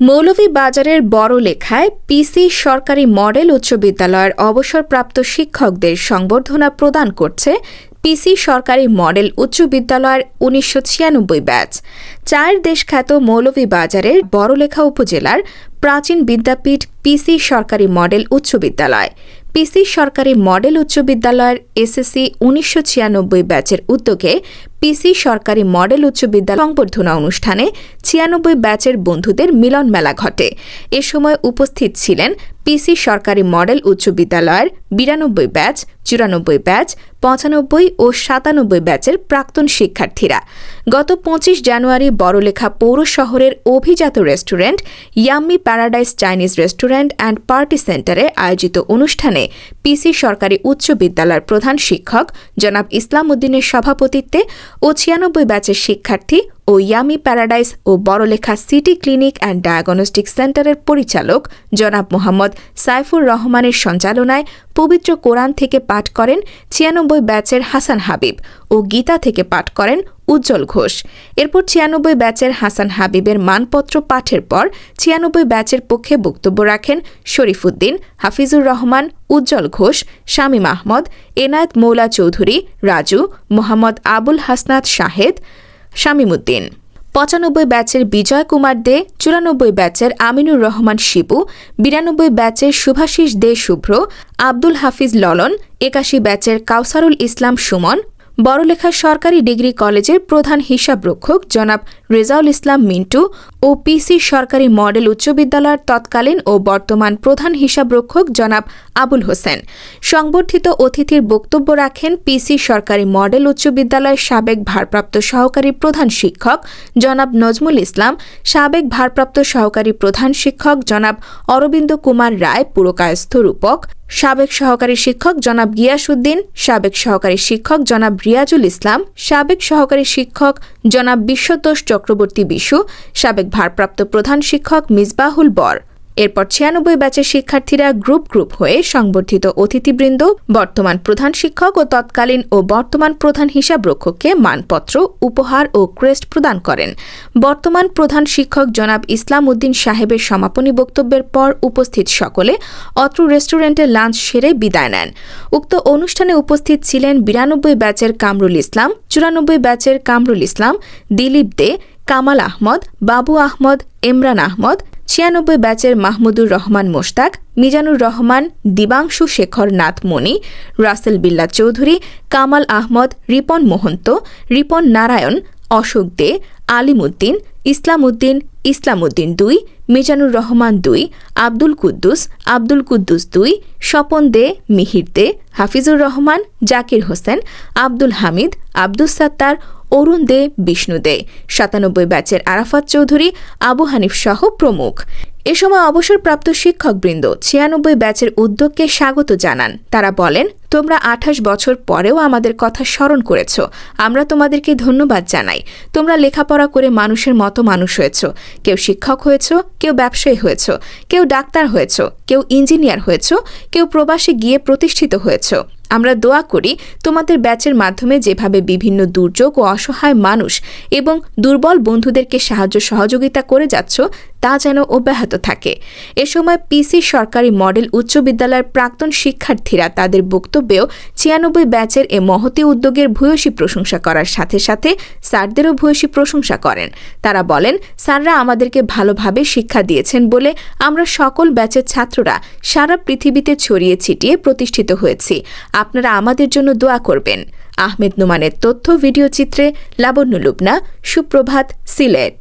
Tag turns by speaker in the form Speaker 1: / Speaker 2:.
Speaker 1: মৌলভীবাজারের বড়লেখায় পিসি সরকারি মডেল উচ্চ বিদ্যালয়ের অবসরপ্রাপ্ত শিক্ষকদের সংবর্ধনা প্রদান করছে পিসি সরকারি মডেল উচ্চ বিদ্যালয়ের ১৯৯৬ ব্যাচ। চায়ের দেশখ্যাত মৌলভীবাজারের বড়লেখা উপজেলার প্রাচীন বিদ্যাপীঠ পিসি সরকারি মডেল উচ্চ বিদ্যালয়। পিসি সরকারি মডেল উচ্চ বিদ্যালয়ের এসএসসি ১৯৯৬ ব্যাচের উদ্যোগে পিসি সরকারি মডেল উচ্চ বিদ্যালয় সংবর্ধনা অনুষ্ঠানে ৯৬ ব্যাচের বন্ধুদের মিলন মেলা ঘটে। এ সময় উপস্থিত ছিলেন পিসি সরকারি মডেল উচ্চ বিদ্যালয়ের ৯২ ব্যাচ, ৯৪ ব্যাচ, ৯৫ ও ৯৭ ব্যাচের প্রাক্তন শিক্ষার্থীরা। গত ২৫ জানুয়ারি বড়লেখা পৌর শহরের অভিজাত restaurant yummy paradise Chinese restaurant and party সেন্টারে আয়োজিত অনুষ্ঠানে পিসি সরকারি উচ্চ বিদ্যালয়ের প্রধান শিক্ষক জনাব ইসলাম উদ্দিনের সভাপতিত্বে ও ৯৬ ব্যাচের শিক্ষার্থী ও ইয়ামি প্যারাডাইস ও Barlekha city clinic and diagnostic সেন্টারের পরিচালক জনাব মোহাম্মদ সাইফুর রহমানের সঞ্চালনায় পবিত্র কোরআন থেকে পাঠ করেন ৯৬ ব্যাচের হাসান হাবিব ও গীতা থেকে পাঠ করেন উজ্জ্বল ঘোষ। এরপর ৯৬ ব্যাচের হাসান হাবিবের মানপত্র পাঠের পর ৯৬ ব্যাচের পক্ষে বক্তব্য রাখেন শরীফুদ্দিন, হাফিজুর রহমান, উজ্জ্বল ঘোষ, শামীম আহমদ, এনায়েত মৌলা চৌধুরী, রাজু, মোহাম্মদ আবুল হাসনাত শাহেদ, শামীমউদ্দিন। ৯৫ ব্যাচের বিজয় কুমার দে, ৯৪ ব্যাচের আমিনুর রহমান শিবু, ৯২ ব্যাচের শুভাশিস দে শুভ্র, আব্দুল হাফিজ ললন, ৮১ ব্যাচের কাউসারুল ইসলাম সুমন, বড়লেখা সরকারি ডিগ্রি কলেজের প্রধান হিসাবরক্ষক জনাব রেজাউল ইসলাম মিন্টু ও পিসি সরকারি মডেল উচ্চ বিদ্যালয়ের তৎকালীন ও বর্তমান প্রধান হিসাবরক্ষক জনাব আবুল হোসেন। সংবর্ধিত অতিথির বক্তব্য রাখেন পিসি সরকারি মডেল উচ্চ বিদ্যালয়ের সাবেক ভারপ্রাপ্ত সহকারী প্রধান শিক্ষক জনাব নজমুল ইসলাম, সাবেক ভারপ্রাপ্ত সহকারী প্রধান শিক্ষক জনাব অরবিন্দ কুমার রায় পুরকায়স্থ রূপক, সাবেক সহকারী শিক্ষক জনাব গিয়াসউদ্দিন, সাবেক সহকারী শিক্ষক জনাব রিয়াজুল ইসলাম, সাবেক সহকারী শিক্ষক জনাব বিশ্বতোষ চক্রবর্তী বিশু, সাবেক ভারপ্রাপ্ত প্রধান শিক্ষক মিসবাহুল বর। এরপর ৯৬ ব্যাচের শিক্ষার্থীরা গ্রুপ হয়ে সংবর্ধিত অতিথিবৃন্দ, বর্তমান প্রধান শিক্ষক ও তৎকালীন ও বর্তমান প্রধান হিসাবরক্ষককে মানপত্র, উপহার ও ক্রেস্ট প্রদান করেন। বর্তমান প্রধান শিক্ষক জনাব ইসলাম উদ্দিন সাহেবের সমাপনী বক্তব্যের পর উপস্থিত সকলে অত্র রেস্টুরেন্টে লাঞ্চ সেরে বিদায় নেন। উক্ত অনুষ্ঠানে উপস্থিত ছিলেন ৯২ ব্যাচের কামরুল ইসলাম, ৯৪ ব্যাচের কামরুল ইসলাম, দিলীপ দে, কামাল আহমদ, বাবু আহমদ, ইমরান আহমদ, ৯৬ ব্যাচের মাহমুদুর রহমান মোশতাক, মিজানুর রহমান, দিবাংশু শেখর নাথ মণি, রাসেল বিল্লাহ চৌধুরী, কামাল আহমদ, রিপন মোহন্ত, রিপন নারায়ণ, অশোক দে, আলিম উদ্দিন, ইসলাম উদ্দিন ২, মিজানুর রহমান ২, আব্দুল কুদ্দুস ২, স্বপন দে, মিহির দে, হাফিজুর রহমান, জাকির হোসেন, আব্দুল হামিদ, আব্দুস সাত্তার, অরুণ দে, বিষ্ণু দে, ৯৭ ব্যাচের আরাফাত চৌধুরী, আবু হানিফ সহ প্রমুখ। এ সময় অবসরপ্রাপ্ত শিক্ষকবৃন্দ ৯৬ ব্যাচের উদ্যোগকে স্বাগত জানান। তারা বলেন, তোমরা ২৮ বছর পরেও আমাদের কথা স্মরণ করেছ, আমরা তোমাদেরকে ধন্যবাদ জানাই। তোমরা লেখাপড়া করে মানুষের মতো মানুষ হয়েছ। কেউ শিক্ষক হয়েছ, কেউ ব্যবসায়ী হয়েছ, কেউ ডাক্তার হয়েছ, কেউ ইঞ্জিনিয়ার হয়েছ, কেউ প্রবাসে গিয়ে প্রতিষ্ঠিত হয়েছ। আমরা দোয়া করি তোমাদের ব্যাচের মাধ্যমে যেভাবে বিভিন্ন দুর্যোগ ও অসহায় মানুষ এবং দুর্বল বন্ধুদেরকে সাহায্য সহযোগিতা করে যাচ্ছ তা যেন অব্যাহত থাকে। এ সময় পিসি সরকারি মডেল উচ্চ বিদ্যালয়ের প্রাক্তন শিক্ষার্থীরা তাদের বক্তব্যেও ৯৬ ব্যাচের এ মহতী উদ্যোগের ভূয়সী প্রশংসা করার সাথে সাথে স্যারদেরও ভূয়সী প্রশংসা করেন। তারা বলেন, স্যাররা আমাদেরকে ভালোভাবে শিক্ষা দিয়েছেন বলে আমরা সকল ব্যাচের ছাত্ররা সারা পৃথিবীতে ছড়িয়ে ছিটিয়ে প্রতিষ্ঠিত হয়েছি। আপনারা আমাদের জন্য দোয়া করবেন। আহমেদ নোমানের তথ্য ভিডিও চিত্রে লাবণ্য লুবনা, সুপ্রভাত, সিলেট।